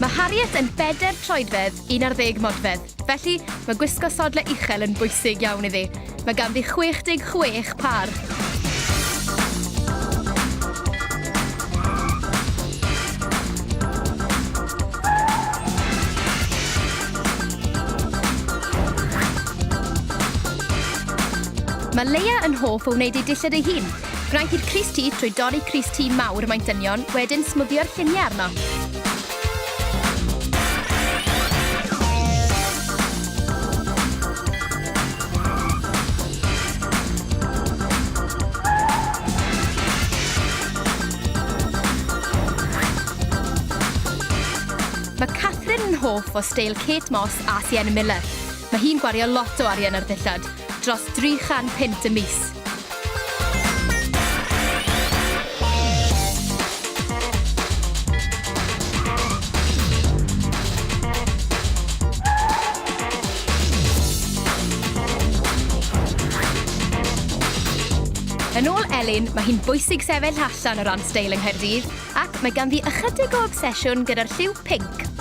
Mae Harriet yn 4 troedfedd, 11 modfedd, felly mae gwisgo sodlau uchel yn bwysig iawn iddi. Mae ganddi 66 par. Mae Leia yn hoff o wneud ei dillad ei hun. Gwnaeth i'r crys T trwy dorri crys T mawr mae'n dynion, wedyn smwddio'r lluniau arno. Mae Catherine yn hoff o steil Kate Moss a Sienna Miller. Mae hi'n gwario lot o arian ar ddillad, dros 300 pint y mis. Yn ôl Elin, mae hi'n bwysig sefyll allan o ran steil yng Nghaerdydd, ac mae ganddi ychydig o obsesiwn gyda'r lliw pinc.